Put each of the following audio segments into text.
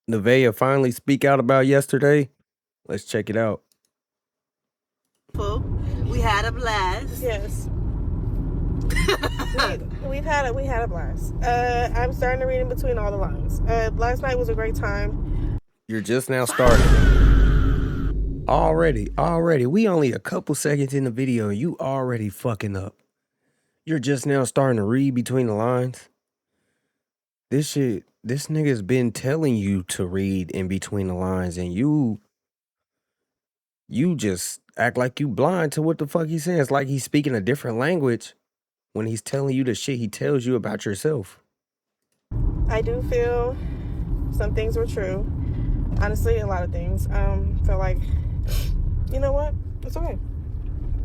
Nevaeh finally speak out about yesterday? Let's check it out. We had a blast. Yes. we had a blast. I'm starting to read in between all the lines. Last night was a great time. You're just now starting. Already. We only a couple seconds in the video and you already fucking up. You're just now starting to read between the lines. This nigga's been telling you to read in between the lines and you just act like you blind to what the fuck he's saying. It's like he's speaking a different language when he's telling you the shit he tells you about yourself. I do feel some things were true. Honestly, a lot of things. Feel like, you know what? It's okay.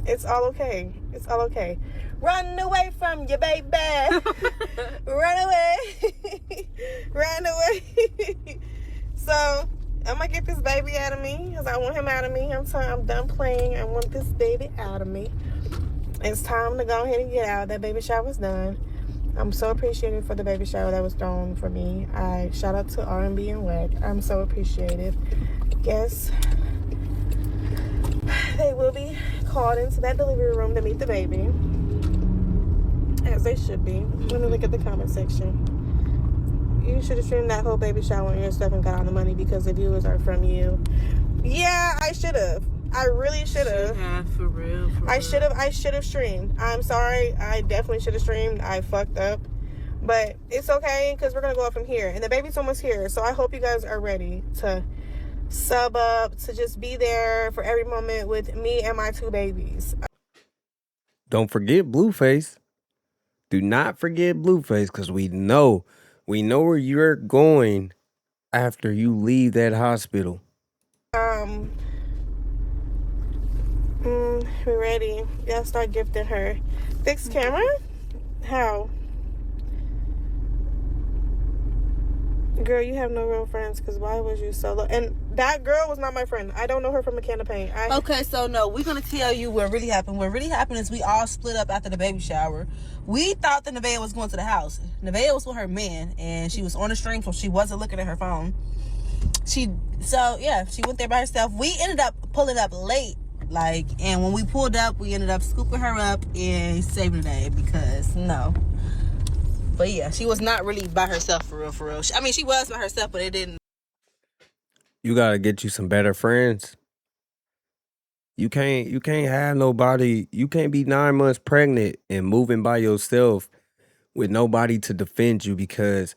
It's all okay. It's all okay. Run away from you, baby. Run away. Run away. So, I'm going to get this baby out of me because I want him out of me. I'm done playing. I want this baby out of me. It's time to go ahead and get out. That baby shower's done. I'm so appreciative for the baby shower that was thrown for me. I shout out to R&B and WAC. I'm so appreciative. Yes, they will be called into that delivery room to meet the baby, as they should be. Let me look at the comment section. You should have streamed that whole baby shower and your stuff and got all the money because the viewers are from you. Yeah, I should have. I really should have. Yeah, for real. I should have streamed. I'm sorry. I definitely should have streamed. I fucked up. But it's okay because we're going to go up from here. And the baby's almost here. So I hope you guys are ready to sub up, to just be there for every moment with me and my two babies. Don't forget Blueface. Do not forget Blueface because we know where you're going after you leave that hospital. We're ready. Y'all start gifting her. Fixed camera? How? Girl, you have no real friends because why was you solo? And that girl was not my friend. I don't know her from a can of paint. Okay, so no, we're going to tell you what really happened. What really happened is we all split up after the baby shower. We thought that Nevaeh was going to the house. Nevaeh was with her man, and she was on the stream, so she wasn't looking at her phone. She went there by herself. We ended up pulling up late. And when we pulled up, we ended up scooping her up and saving the day because, no. But yeah, she was not really by herself for real. I mean, she was by herself, but it didn't. You gotta get you some better friends. You can't have nobody. You can't be 9 months pregnant and moving by yourself with nobody to defend you because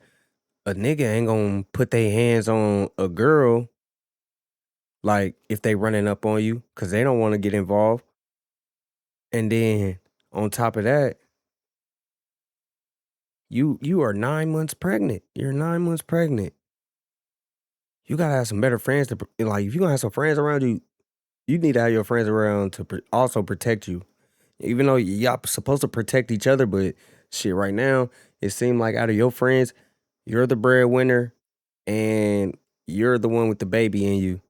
a nigga ain't gonna put their hands on a girl like if they running up on you because they don't want to get involved. And then on top of that, you are 9 months pregnant. You're 9 months pregnant. You gotta have some better friends to like. If you gonna have some friends around you, you need to have your friends around to also protect you. Even though y'all supposed to protect each other, but shit, right now it seemed like out of your friends, you're the breadwinner, and you're the one with the baby in you,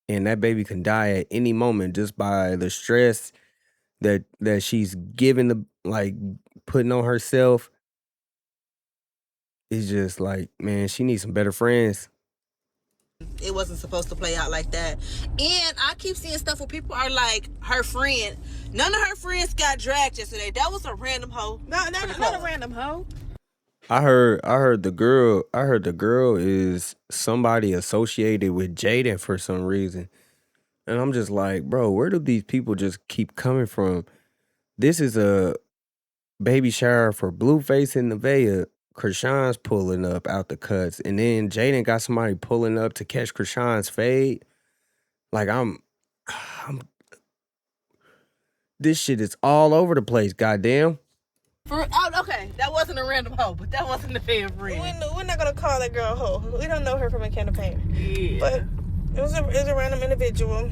and that baby can die at any moment just by the stress that she's giving putting on herself. It's just like, man, she needs some better friends. It wasn't supposed to play out like that. And I keep seeing stuff where people are like, her friend. None of her friends got dragged yesterday. That was a random hoe. Not a random hoe. I heard the girl is somebody associated with Jaden for some reason. And I'm just like, bro, where do these people just keep coming from? This is a baby shower for Blueface and Nevaeh. Krishan's pulling up out the cuts. And then Jaden got somebody pulling up to catch Krishan's fade. Like, this shit is all over the place, goddamn. Okay, that wasn't a random hoe, but that wasn't a favorite friend. We're not going to call that girl a hoe. We don't know her from a can of paint. Yeah. But it was a random individual.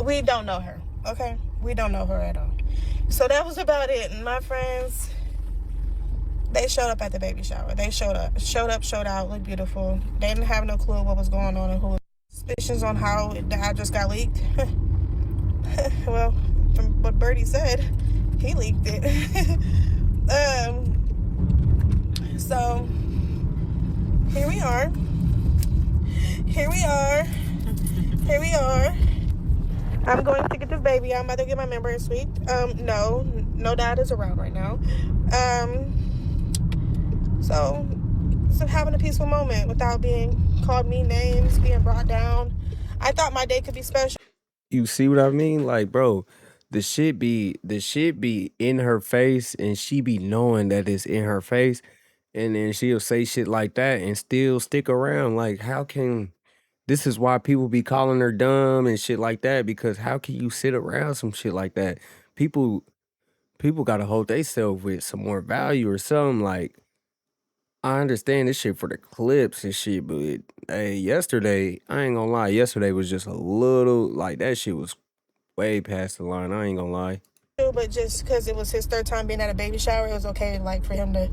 We don't know her, okay? We don't know her at all. So that was about it. And my friends, they showed up at the baby shower. They showed out, looked beautiful. They didn't have no clue what was going on and who was. Suspicions on how the address got leaked. Well, from what Birdie said, he leaked it. So here we are. Here we are. Here we are. I'm going to get this baby. I'm about to get my member suite. No dad is around right now. So having a peaceful moment without being called mean names, being brought down. I thought my day could be special. You see what I mean? Like, bro, the shit be in her face and she be knowing that it's in her face and then she'll say shit like that and still stick around. Like, how can this is why people be calling her dumb and shit like that, because how can you sit around some shit like that? People people gotta hold themselves with some more value or something. Like, I understand this shit for the clips and shit, but hey, yesterday, I ain't gonna lie, yesterday was just a little like that shit was way past the line. I ain't gonna lie. But just because it was his third time being at a baby shower, it was okay, like, for him to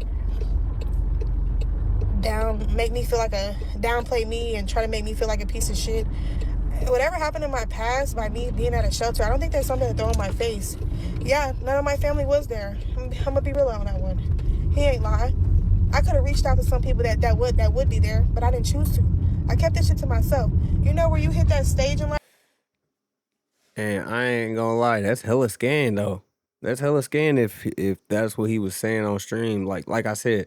make me feel like downplay me and try to make me feel like a piece of shit. Whatever happened in my past by me being at a shelter, I don't think there's something to throw in my face. Yeah, none of my family was there. I'm gonna be real on that one. He ain't lying. I could have reached out to some people that would be there, but I didn't choose to. I kept this shit to myself. You know, where you hit that stage in life. And I ain't gonna lie, that's hella scan though. That's hella scan if that's what he was saying on stream. Like I said,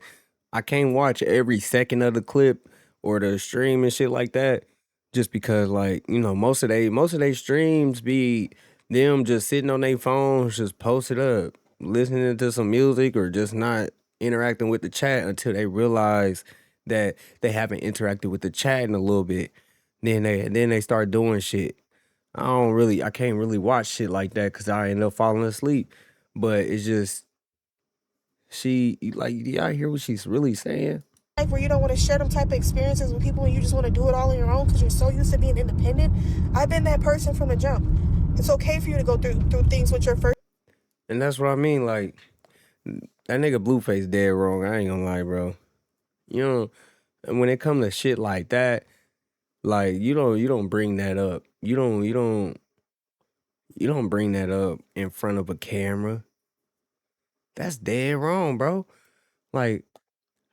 I can't watch every second of the clip or the stream and shit like that. Just because, like, most of they streams be them just sitting on their phones, just posted up, listening to some music or just not interacting with the chat until they realize that they haven't interacted with the chat in a little bit. Then they start doing shit. I can't really watch shit like that because I end up falling asleep. But it's just like, y'all hear what she's really saying? Where you don't want to share them type of experiences with people and you just want to do it all on your own because you're so used to being independent. I've been that person from the jump. It's okay for you to go through things with your first. And that's what I mean. Like, that nigga Blueface dead wrong. I ain't gonna lie, bro. You know, and when it comes to shit like that, like, you don't bring that up. You don't bring that up in front of a camera. That's dead wrong, bro. Like,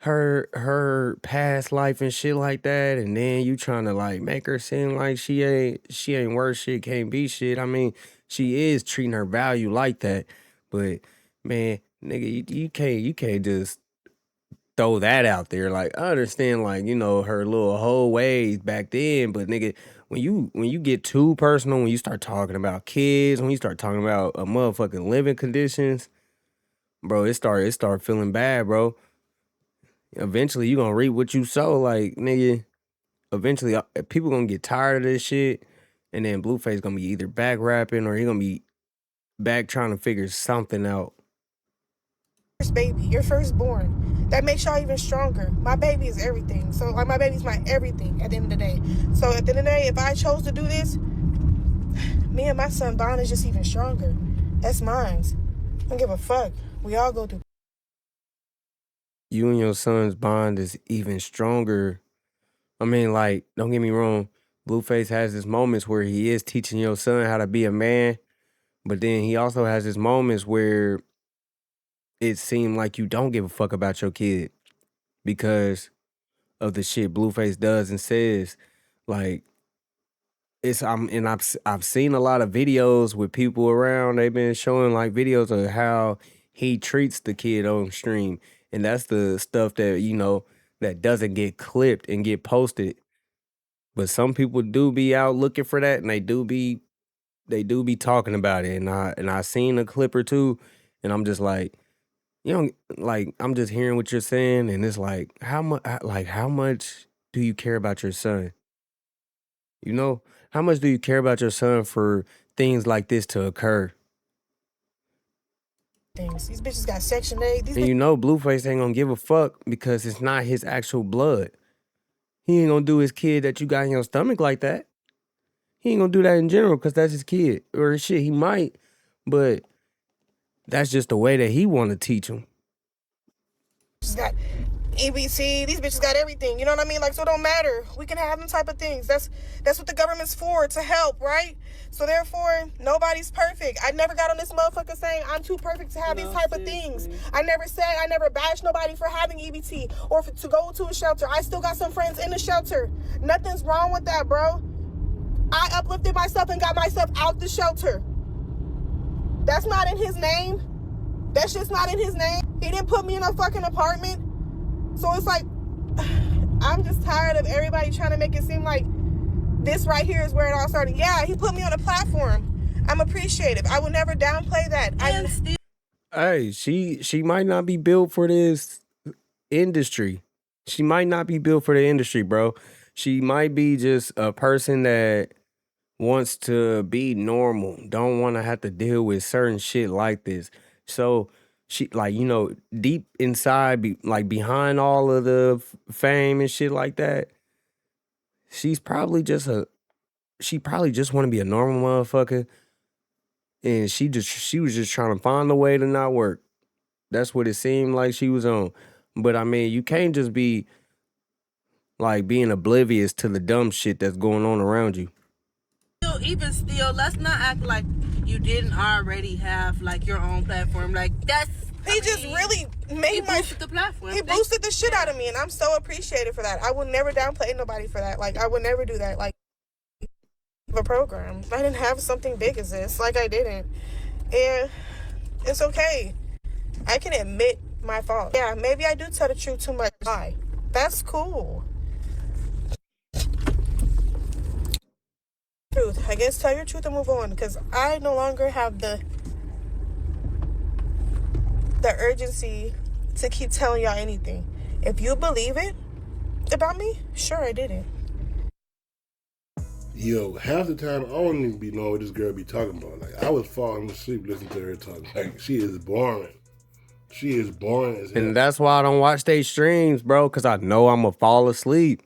her past life and shit like that, and then you trying to like make her seem like she ain't worth shit, can't be shit. I mean, she is treating her value like that, but man, nigga, you can't just throw that out there. Like, I understand, like, her little whole ways back then, but nigga, when you get too personal, when you start talking about kids, when you start talking about a motherfucking living conditions, bro, it start feeling bad, bro. Eventually you gonna reap what you sow, like, nigga. Eventually people gonna get tired of this shit, and then Blueface gonna be either back rapping or he gonna be back trying to figure something out. First baby, your firstborn. That makes y'all even stronger. My baby is everything. So, like, my baby's my everything at the end of the day. So at the end of the day, if I chose to do this, me and my son bond is just even stronger. That's mine. I don't give a fuck. We all go through. You and your son's bond is even stronger. I mean, like, don't get me wrong, Blueface has his moments where he is teaching your son how to be a man, but then he also has his moments where it seemed like you don't give a fuck about your kid because of the shit Blueface does and says. Like, I've seen a lot of videos with people around. They've been showing like videos of how he treats the kid on stream, and that's the stuff that that doesn't get clipped and get posted. But some people do be out looking for that, and they do be talking about it. And I seen a clip or two, and I'm just like, I'm just hearing what you're saying, and it's like, how much do you care about your son? You know, how much do you care about your son for things like this to occur? Things. These bitches got Section 8. These And Blueface ain't gonna give a fuck because it's not his actual blood. He ain't gonna do his kid that you got in your stomach like that. He ain't gonna do that in general because that's his kid. Or shit, he might, but that's just the way that he want to teach him. bitches got EBT, these bitches got everything. You know what I mean? Like, so it don't matter. We can have them type of things. That's what the government's for, to help, right? So therefore, nobody's perfect. I never got on this motherfucker saying I'm too perfect to have these type of things. I never bashed nobody for having EBT or to go to a shelter. I still got some friends in the shelter. Nothing's wrong with that, bro. I uplifted myself and got myself out the shelter. That's not in his name. That's just not in his name. He didn't put me in a fucking apartment. So it's like, I'm just tired of everybody trying to make it seem like this right here is where it all started. Yeah, he put me on a platform. I'm appreciative. I will never downplay that. Hey, she might not be built for this industry. She might not be built for the industry, bro. She might be just a person that wants to be normal, don't want to have to deal with certain shit like this. So she, like, you know, deep inside, like behind all of the fame and shit like that, she probably just want to be a normal motherfucker, and she was just trying to find a way to not work. That's what it seemed like she was on. But I mean, you can't just be like being oblivious to the dumb shit that's going on around you. Even still, let's not act like you didn't already have like your own platform. Like he just really made the platform. He boosted the shit out of me, and I'm so appreciative for that. I will never downplay nobody for that. Like, I would never do that. Like, a program. I didn't have something big as this. Like, I didn't. And it's okay. I can admit my fault. Yeah, maybe I do tell the truth too much. Lie. That's cool. Truth. I guess tell your truth and move on, because I no longer have the urgency to keep telling y'all anything. If you believe it about me, sure, I did it. Yo, half the time I don't even be knowing what this girl be talking about. Like, I was falling asleep listening to her talk. Like, she is boring. She is boring as hell. And that's why I don't watch they streams, bro, because I know I'm gonna fall asleep.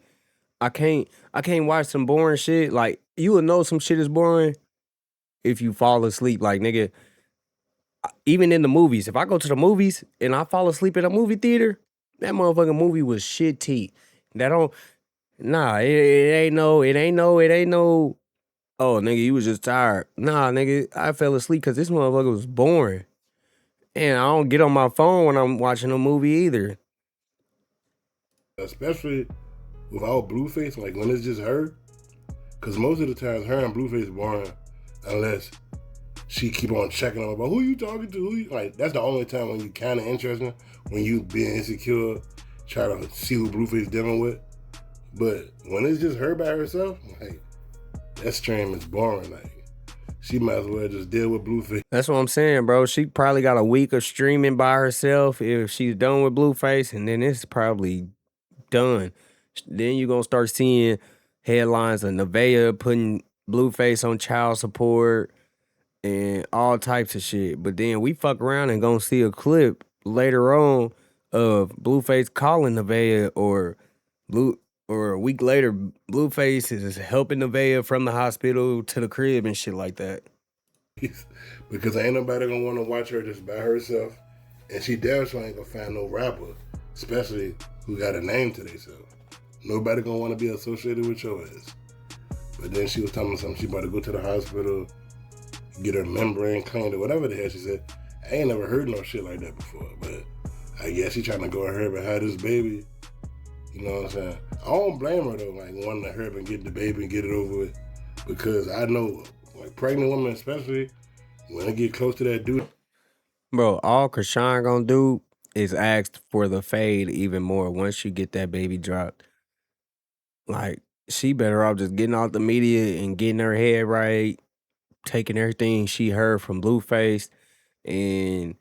I can't watch some boring shit. Like, you will know some shit is boring if you fall asleep. Like, nigga, even in the movies, if I go to the movies and I fall asleep in a movie theater, that motherfucking movie was shitty. That don't, nah, it ain't no, oh, nigga, you was just tired. Nah, nigga, I fell asleep because this motherfucker was boring. And I don't get on my phone when I'm watching a movie either. Especially without Blueface, like when it's just her. Because most of the times, her and Blueface boring unless she keep on checking on about who you talking to. Like, that's the only time when you kind of interesting, when you being insecure, try to see who Blueface dealing with. But when it's just her by herself, like, that stream is boring. Like, she might as well just deal with Blueface. That's what I'm saying, bro. She probably got a week of streaming by herself if she's done with Blueface, and then it's probably done. Then you're gonna start seeing headlines of Nevaeh putting Blueface on child support and all types of shit. But then we fuck around and gonna see a clip later on of Blueface calling Nevaeh, or a week later, Blueface is helping Nevaeh from the hospital to the crib and shit like that. Because ain't nobody gonna want to watch her just by herself, and she damn sure ain't gonna find no rapper, especially who got a name to themselves. Nobody gonna want to be associated with your ass. But then she was telling me something. She about to go to the hospital, get her membrane cleaned or whatever the hell she said. I ain't never heard no shit like that before. But I guess she trying to go ahead and have this baby. You know what I'm saying? I don't blame her though, like wanting to hurry up and get the baby and get it over with. Because I know, like pregnant women especially, when they get close to that dude. Bro, all Krishan gonna do is ask for the fade even more once you get that baby dropped. Like, she better off just getting out the media and getting her head right, taking everything she heard from Blueface and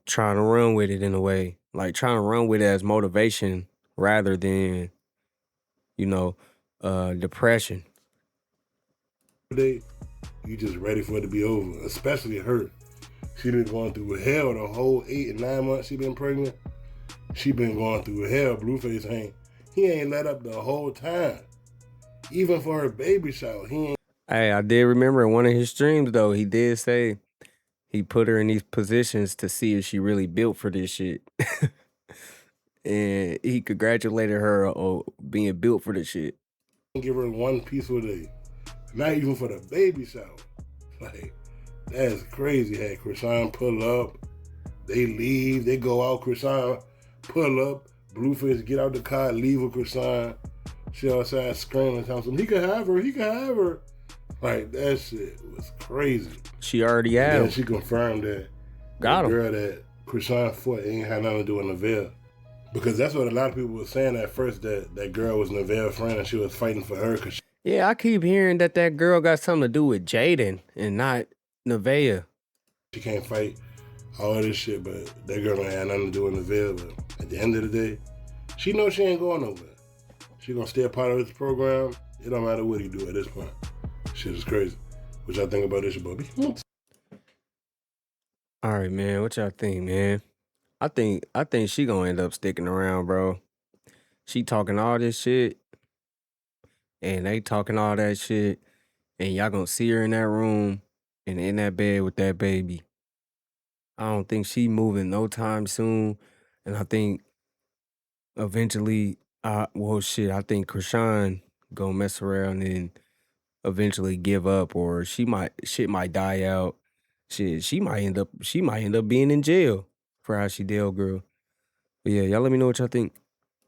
trying to run with it in a way. Like, trying to run with it as motivation rather than, you know, depression. Day, you just ready for it to be over, especially her. She been going through hell the whole 8 and 9 months she been pregnant. She been going through hell. Blueface he ain't let up the whole time. Even for her baby shower, he ain't. Hey, I did remember in one of his streams though, he did say he put her in these positions to see if she really built for this shit. and he congratulated her on being built for the shit. Give her one peaceful day. Not even for the baby shower. Like, that's crazy. Hey, Krishan pull up. They leave. They go out. Krishan pull up. Blueface get out the car, leave with Krishan. She outside screaming, telling him, he can have her. He can have her. Like, that shit was crazy. She already had him. She confirmed that Got the him. girl that Krishan fought ain't had nothing to do with Nevaeh. Because that's what a lot of people were saying at first, that girl was Nevaeh's friend and she was fighting for her. Yeah, I keep hearing that girl got something to do with Jaden and not Nevaeh. She can't fight all this shit, but that girl ain't had nothing to do with Nevaeh. But at the end of the day, she knows she ain't going nowhere. She gonna stay a part of this program. It don't matter what he do at this point. Shit is crazy. What y'all think about this, Bobby? All right, man. What y'all think, man? I think she gonna end up sticking around, bro. She talking all this shit, and they talking all that shit, and y'all gonna see her in that room and in that bed with that baby. I don't think she moving no time soon, and I think eventually, I think Krishan gonna mess around and eventually give up, or shit might die out. Shit, she might end up being in jail for how she dealt girl. But yeah, y'all let me know what y'all think.